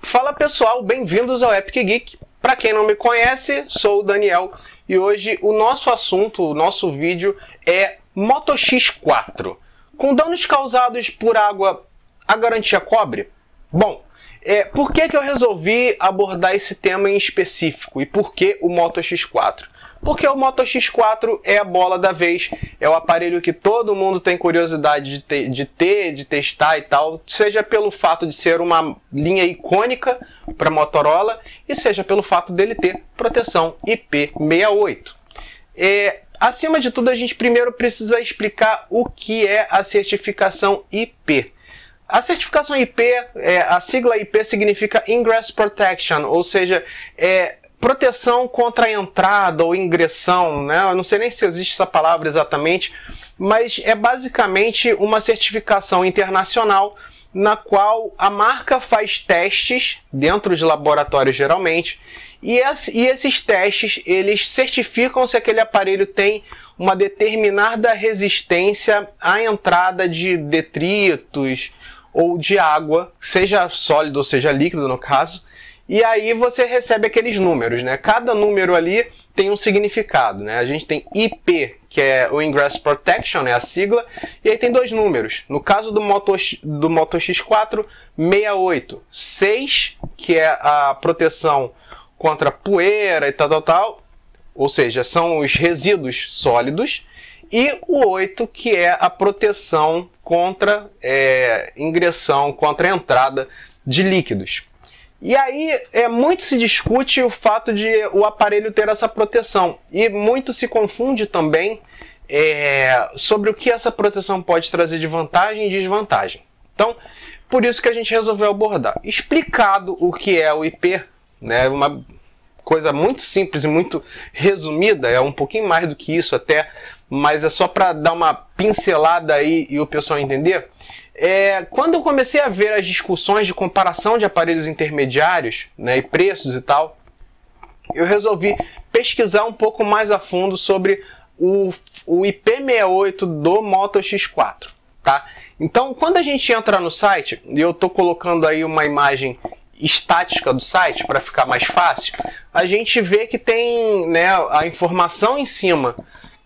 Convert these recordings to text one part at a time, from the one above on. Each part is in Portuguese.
Fala pessoal, bem-vindos ao Epic Geek. Para quem não me conhece, sou o Daniel e hoje o nosso assunto, o nosso vídeo é Moto X4. Com danos causados por água, a garantia cobre? Bom, por que eu resolvi abordar esse tema em específico e por que o Moto X4? Porque o Moto X4 é a bola da vez, é o aparelho que todo mundo tem curiosidade de testar e tal, seja pelo fato de ser uma linha icônica para Motorola e seja pelo fato dele ter proteção IP68. Acima de tudo, a gente primeiro precisa explicar o que é a certificação IP. A certificação IP, a sigla IP significa Ingress Protection, ou seja, proteção contra a entrada ou ingressão, né? Eu não sei nem se existe essa palavra exatamente, mas é basicamente uma certificação internacional na qual a marca faz testes dentro de laboratórios geralmente, e esses testes eles certificam se aquele aparelho tem uma determinada resistência à entrada de detritos ou de água, seja sólido ou seja líquido no caso. E aí você recebe aqueles números, né? Cada número ali tem um significado, né? A gente tem IP, que é o Ingress Protection, é a sigla, e aí tem dois números. No caso do Moto X4, 68. 6, que é a proteção contra poeira e tal, ou seja, são os resíduos sólidos, e o 8, que é a proteção contra ingressão, contra a entrada de líquidos. E aí muito se discute o fato de o aparelho ter essa proteção e muito se confunde também sobre o que essa proteção pode trazer de vantagem e desvantagem. Então, por isso que a gente resolveu abordar. Explicado o que é o IP, né, uma coisa muito simples e muito resumida, é um pouquinho mais do que isso até, mas é só para dar uma pincelada aí e o pessoal entender. Quando eu comecei a ver as discussões de comparação de aparelhos intermediários, né, e preços e tal, eu resolvi pesquisar um pouco mais a fundo sobre o IP68 do Moto X4, tá? Então, quando a gente entra no site, e eu estou colocando aí uma imagem estática do site para ficar mais fácil, a gente vê que tem, né, a informação em cima,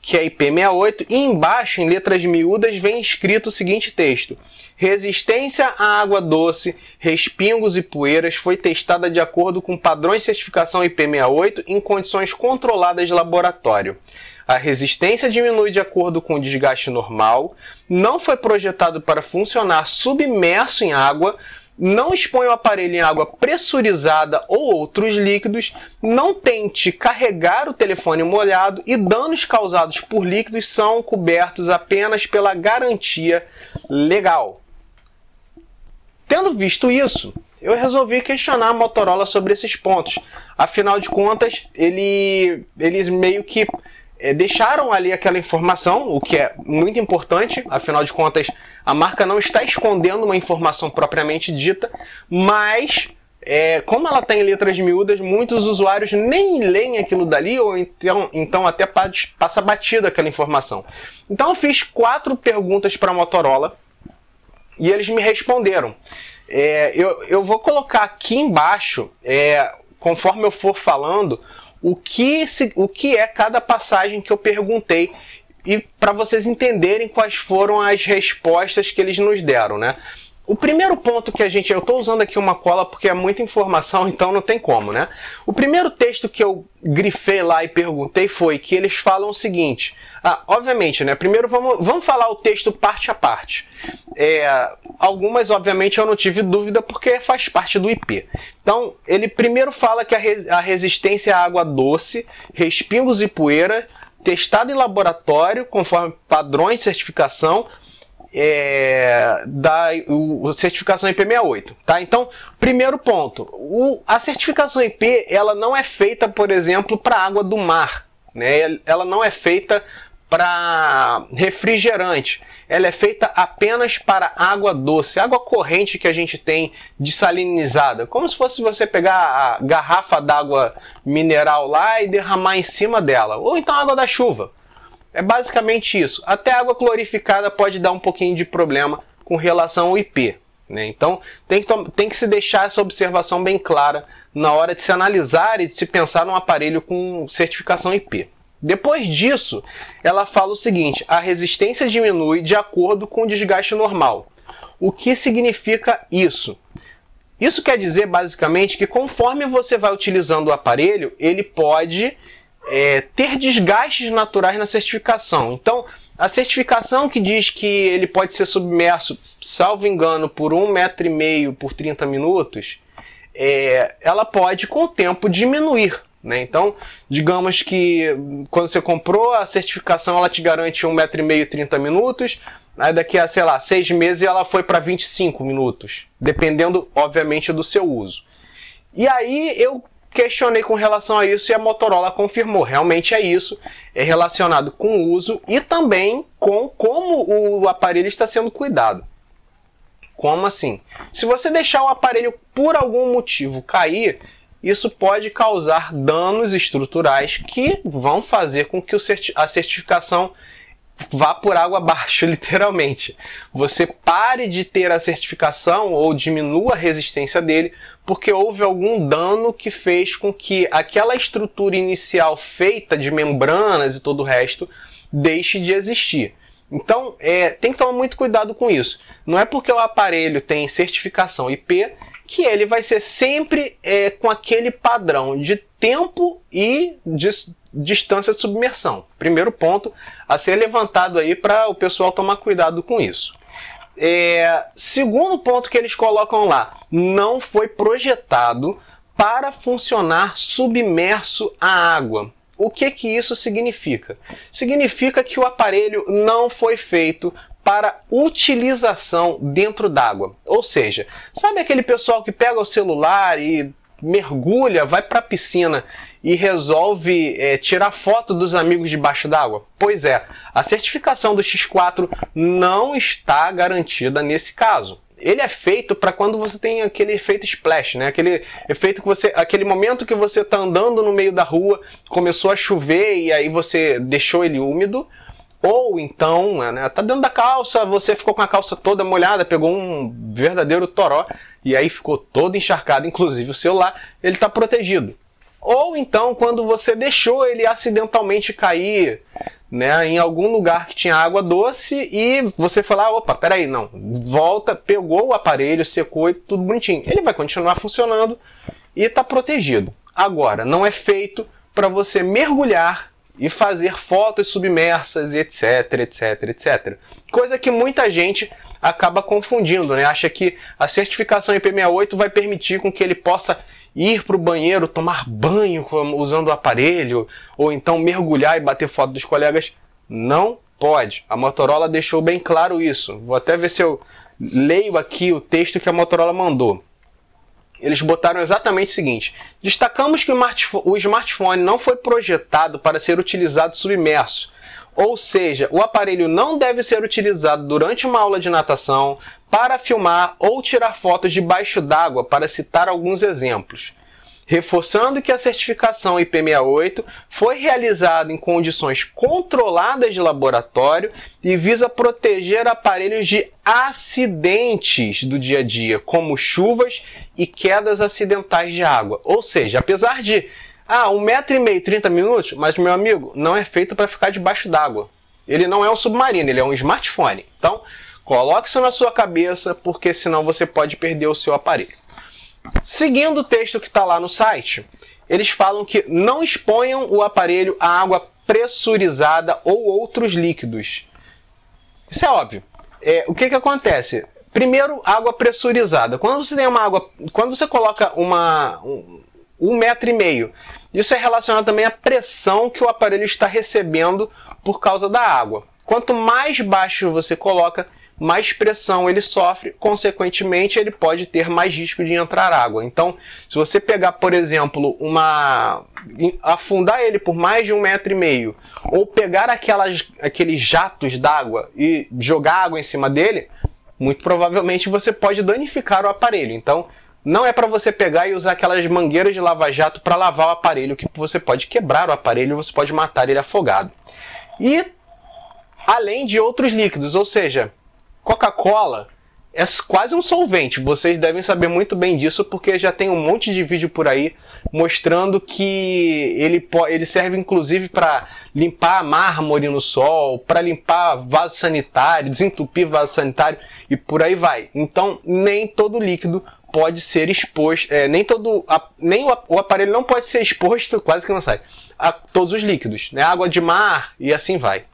que é IP68, e embaixo, em letras miúdas, vem escrito o seguinte texto: resistência à água doce, respingos e poeiras foi testada de acordo com padrões de certificação IP68 em condições controladas de laboratório. A resistência diminui de acordo com o desgaste normal, não foi projetado para funcionar submerso em água, não expõe o aparelho em água pressurizada ou outros líquidos, não tente carregar o telefone molhado e danos causados por líquidos são cobertos apenas pela garantia legal. Tendo visto isso, eu resolvi questionar a Motorola sobre esses pontos. Afinal de contas, eles meio que deixaram ali aquela informação, o que é muito importante, afinal de contas, a marca não está escondendo uma informação propriamente dita, mas como ela tem letras miúdas, muitos usuários nem leem aquilo dali, ou então até passa batido aquela informação. Então eu fiz 4 perguntas para a Motorola e eles me responderam. Eu vou colocar aqui embaixo, conforme eu for falando, o que é cada passagem que eu perguntei, e para vocês entenderem quais foram as respostas que eles nos deram, né? O primeiro ponto que eu estou usando aqui uma cola porque é muita informação, então não tem como, né? O primeiro texto que eu grifei lá e perguntei foi que eles falam o seguinte. Obviamente, né? Primeiro vamos falar o texto parte a parte. Algumas, obviamente, eu não tive dúvida porque faz parte do IP. Então, ele primeiro fala que a resistência à água doce, respingos e poeira, testada em laboratório, conforme padrões de certificação, certificação IP68, tá? Então, primeiro ponto, a certificação IP, ela não é feita, por exemplo, para água do mar, né? Ela não é feita para refrigerante, ela é feita apenas para água doce, água corrente que a gente tem dessalinizada, como se fosse você pegar a garrafa d'água mineral lá e derramar em cima dela, ou então água da chuva. É basicamente isso. Até água clorificada pode dar um pouquinho de problema com relação ao IP, né? Então tem que se deixar essa observação bem clara na hora de se analisar e de se pensar num aparelho com certificação IP. Depois disso, ela fala o seguinte: a resistência diminui de acordo com o desgaste normal. O que significa isso? Isso quer dizer basicamente que conforme você vai utilizando o aparelho, ele pode ter desgastes naturais na certificação. Então, a certificação que diz que ele pode ser submerso, salvo engano, por 1,5 m por 30 minutos, ela pode, com o tempo, diminuir, né? Então, digamos que quando você comprou a certificação, ela te garante 1,5 m 30 minutos, aí daqui a, sei lá, 6 meses ela foi para 25 minutos, dependendo, obviamente, do seu uso. E aí eu questionei com relação a isso e a Motorola confirmou, realmente é isso, é relacionado com o uso e também com como o aparelho está sendo cuidado. Como assim? Se você deixar o aparelho por algum motivo cair, isso pode causar danos estruturais que vão fazer com que a certificação vá por água abaixo, literalmente. Você pare de ter a certificação ou diminua a resistência dele porque houve algum dano que fez com que aquela estrutura inicial feita de membranas e todo o resto deixe de existir. Então, tem que tomar muito cuidado com isso. Não é porque o aparelho tem certificação IP que ele vai ser sempre com aquele padrão de tempo e de distância de submersão. Primeiro ponto a ser levantado aí para o pessoal tomar cuidado com isso. Segundo ponto que eles colocam lá, não foi projetado para funcionar submerso à água. O que isso significa? Significa que o aparelho não foi feito para utilização dentro d'água. Ou seja, sabe aquele pessoal que pega o celular e mergulha, vai para a piscina e resolve tirar foto dos amigos debaixo d'água? Pois é, a certificação do X4 não está garantida nesse caso. Ele é feito para quando você tem aquele efeito splash, né? Aquele efeito que aquele momento que você está andando no meio da rua, começou a chover e aí você deixou ele úmido, ou então, tá dentro da calça, você ficou com a calça toda molhada, pegou um verdadeiro toró e aí ficou todo encharcado, inclusive o celular, ele está protegido. Ou então quando você deixou ele acidentalmente cair, né, em algum lugar que tinha água doce e você foi lá, opa, peraí, não, volta, pegou o aparelho, secou e tudo bonitinho. Ele vai continuar funcionando e está protegido. Agora, não é feito para você mergulhar e fazer fotos submersas, etc, etc, etc. Coisa que muita gente acaba confundindo, né? Acha que a certificação IP68 vai permitir com que ele possa ir para o banheiro, tomar banho usando o aparelho, ou então mergulhar e bater foto dos colegas. Não pode. A Motorola deixou bem claro isso. Vou até ver se eu leio aqui o texto que a Motorola mandou. Eles botaram exatamente o seguinte: destacamos que o smartphone não foi projetado para ser utilizado submerso. Ou seja, o aparelho não deve ser utilizado durante uma aula de natação, para filmar ou tirar fotos debaixo d'água, para citar alguns exemplos. Reforçando que a certificação IP68 foi realizada em condições controladas de laboratório e visa proteger aparelhos de acidentes do dia a dia, como chuvas e quedas acidentais de água. Ou seja, apesar de 1,5 m 30 minutos, mas, meu amigo, não é feito para ficar debaixo d'água. Ele não é um submarino, ele é um smartphone. Então, coloque isso na sua cabeça, porque senão você pode perder o seu aparelho. Seguindo o texto que está lá no site, eles falam que não exponham o aparelho a água pressurizada ou outros líquidos. Isso é óbvio. O que acontece? Primeiro, água pressurizada. Quando você coloca 1,5 m, isso é relacionado também à pressão que o aparelho está recebendo por causa da água. Quanto mais baixo você coloca, mais pressão ele sofre, consequentemente ele pode ter mais risco de entrar água. Então, se você pegar, por exemplo, afundar ele por mais de 1,5 m, ou pegar aqueles jatos d'água e jogar água em cima dele, muito provavelmente você pode danificar o aparelho. Então, não é para você pegar e usar aquelas mangueiras de lava-jato para lavar o aparelho, que você pode quebrar o aparelho, você pode matar ele afogado. E além de outros líquidos, ou seja, Coca-Cola é quase um solvente. Vocês devem saber muito bem disso, porque já tem um monte de vídeo por aí mostrando que ele serve inclusive para limpar mármore no sol, para limpar vaso sanitário, desentupir vaso sanitário e por aí vai. Então, nem todo líquido pode ser exposto, nem o aparelho não pode ser exposto, quase que não sai, a todos os líquidos, né? Água de mar e assim vai.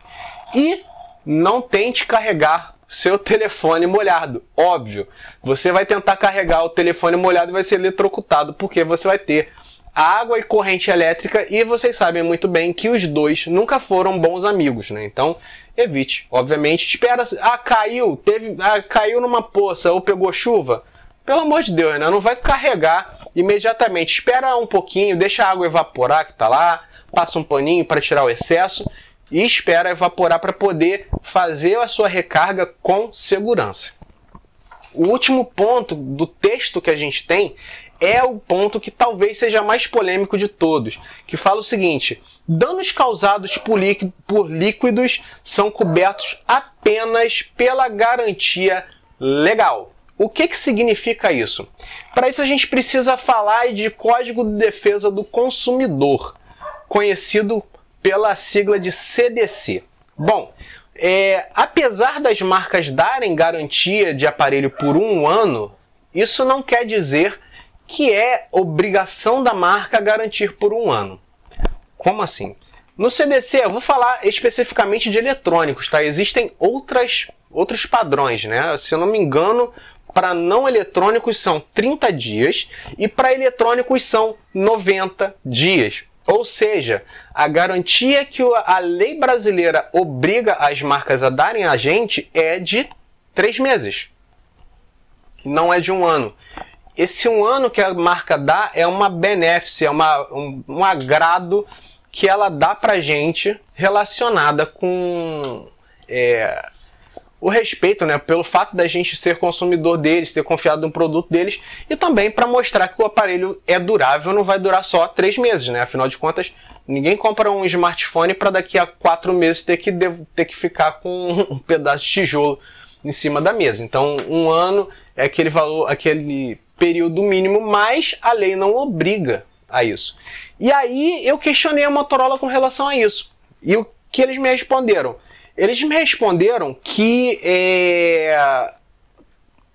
E não tente carregar seu telefone molhado, óbvio. Você vai tentar carregar o telefone molhado e vai ser eletrocutado, porque você vai ter água e corrente elétrica, e vocês sabem muito bem que os dois nunca foram bons amigos, né? Então, evite. Obviamente, espera, caiu numa poça ou pegou chuva, pelo amor de Deus, né? Não vai carregar imediatamente. Espera um pouquinho, deixa a água evaporar que tá lá, passa um paninho para tirar o excesso e espera evaporar para poder fazer a sua recarga com segurança. O último ponto do texto que a gente tem é o ponto que talvez seja mais polêmico de todos, que fala o seguinte: danos causados por líquidos são cobertos apenas pela garantia legal. O que significa isso? Para isso a gente precisa falar de Código de Defesa do Consumidor, conhecido pela sigla de CDC. Bom, apesar das marcas darem garantia de aparelho por 1 ano, isso não quer dizer que é obrigação da marca garantir por 1 ano. Como assim? No CDC, eu vou falar especificamente de eletrônicos, tá? Existem outros padrões, né? Se eu não me engano, para não eletrônicos são 30 dias e para eletrônicos são 90 dias. Ou seja, a garantia que a lei brasileira obriga as marcas a darem a gente é de 3 meses. Não é de 1 ano. Esse 1 ano que a marca dá é uma benéfice, é um agrado que ela dá pra gente relacionada com o respeito, né, pelo fato da gente ser consumidor deles, ter confiado no produto deles, e também para mostrar que o aparelho é durável, não vai durar só 3 meses, né? Afinal de contas, ninguém compra um smartphone para daqui a 4 meses ter que ficar com um pedaço de tijolo em cima da mesa. Então, 1 ano é aquele valor, aquele período mínimo, mas a lei não obriga a isso. E aí eu questionei a Motorola com relação a isso. E o que eles me responderam? Eles me responderam que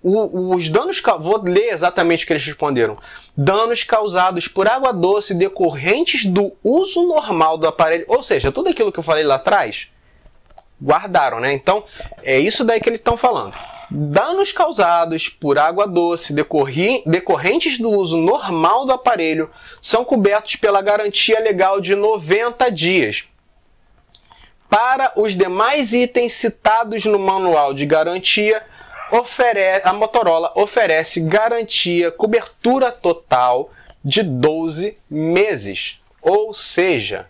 os danos... Vou ler exatamente o que eles responderam. Danos causados por água doce decorrentes do uso normal do aparelho, ou seja, tudo aquilo que eu falei lá atrás, guardaram, né? Então, é isso daí que eles estão falando. Danos causados por água doce decorrentes do uso normal do aparelho são cobertos pela garantia legal de 90 dias. Para os demais itens citados no manual de garantia, a Motorola oferece garantia, cobertura total de 12 meses. Ou seja,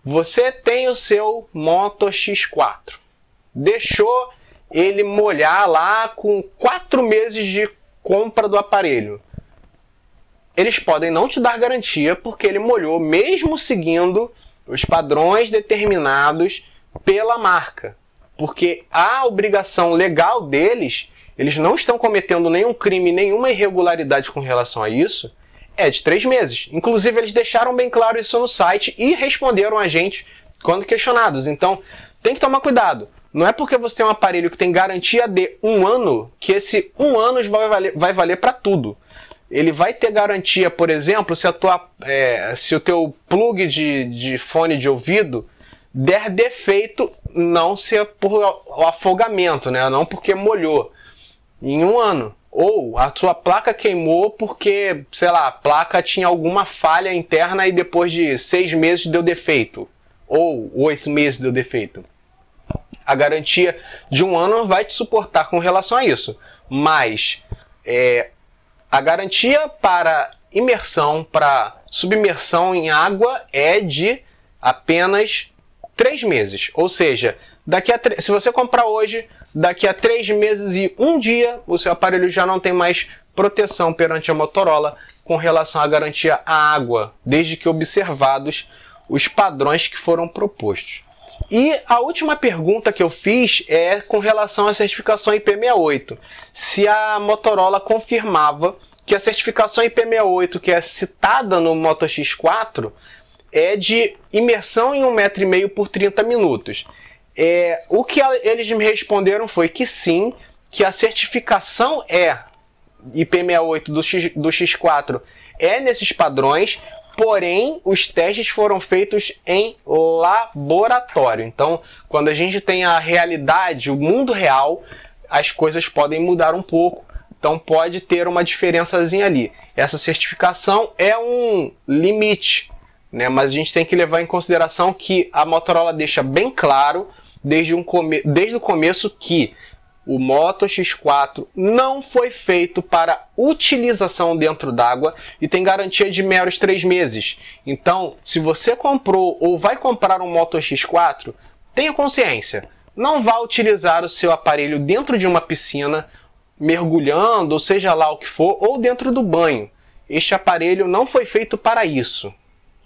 você tem o seu Moto X4, deixou ele molhar lá com 4 meses de compra do aparelho. Eles podem não te dar garantia porque ele molhou, mesmo seguindo os padrões determinados pela marca. Porque a obrigação legal deles, eles não estão cometendo nenhum crime, nenhuma irregularidade com relação a isso, é de 3 meses. Inclusive, eles deixaram bem claro isso no site e responderam a gente quando questionados. Então, tem que tomar cuidado. Não é porque você tem um aparelho que tem garantia de 1 ano que esse 1 ano vai valer para tudo. Ele vai ter garantia, por exemplo, se o teu plug de fone de ouvido der defeito, não ser por afogamento, né? Não porque molhou, em 1 ano. Ou a sua placa queimou porque, sei lá, a placa tinha alguma falha interna e depois de 6 meses deu defeito. Ou 8 meses deu defeito. A garantia de 1 ano vai te suportar com relação a isso. Mas a garantia para imersão, para submersão em água é de apenas 3 meses. Ou seja, se você comprar hoje, daqui a 3 meses e 1 dia, o seu aparelho já não tem mais proteção perante a Motorola com relação à garantia à água, desde que observados os padrões que foram propostos. E a última pergunta que eu fiz é com relação à certificação IP68. Se a Motorola confirmava que a certificação IP68 que é citada no Moto X4 é de imersão em 1,5 m por 30 minutos. O que eles me responderam foi que sim, que a certificação IP68 do X4 é nesses padrões, porém os testes foram feitos em laboratório. Então, quando a gente tem a realidade, o mundo real, as coisas podem mudar um pouco. Então pode ter uma diferençazinha ali. Essa certificação é um limite, né? Mas a gente tem que levar em consideração que a Motorola deixa bem claro desde o começo que o Moto X4 não foi feito para utilização dentro d'água e tem garantia de meros 3 meses. Então, se você comprou ou vai comprar um Moto X4, tenha consciência. Não vá utilizar o seu aparelho dentro de uma piscina, mergulhando, ou seja lá o que for, ou dentro do banho. Este aparelho não foi feito para isso.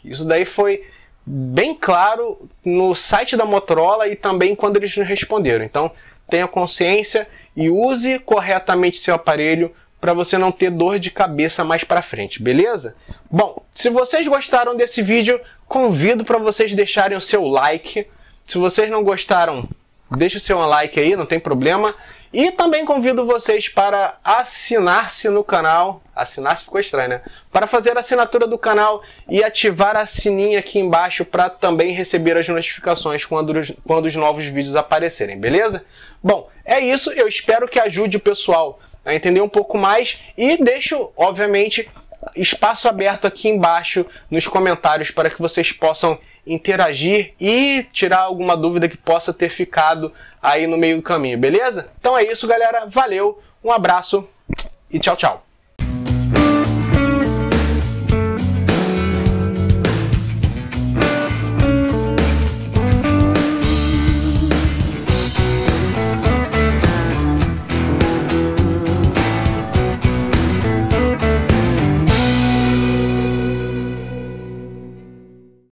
Isso daí foi bem claro no site da Motorola e também quando eles nos responderam. Então, tenha consciência e use corretamente seu aparelho para você não ter dor de cabeça mais para frente, beleza? Bom, se vocês gostaram desse vídeo, convido para vocês deixarem o seu like. Se vocês não gostaram, deixa o seu like aí, não tem problema. E também convido vocês para assinar-se no canal. Assinar-se ficou estranho, né? Para fazer a assinatura do canal e ativar a sininha aqui embaixo para também receber as notificações quando os novos vídeos aparecerem, beleza? Bom, é isso. Eu espero que ajude o pessoal a entender um pouco mais e deixo, obviamente, espaço aberto aqui embaixo nos comentários para que vocês possam interagir e tirar alguma dúvida que possa ter ficado aí no meio do caminho, beleza? Então é isso, galera. Valeu, um abraço e tchau, tchau.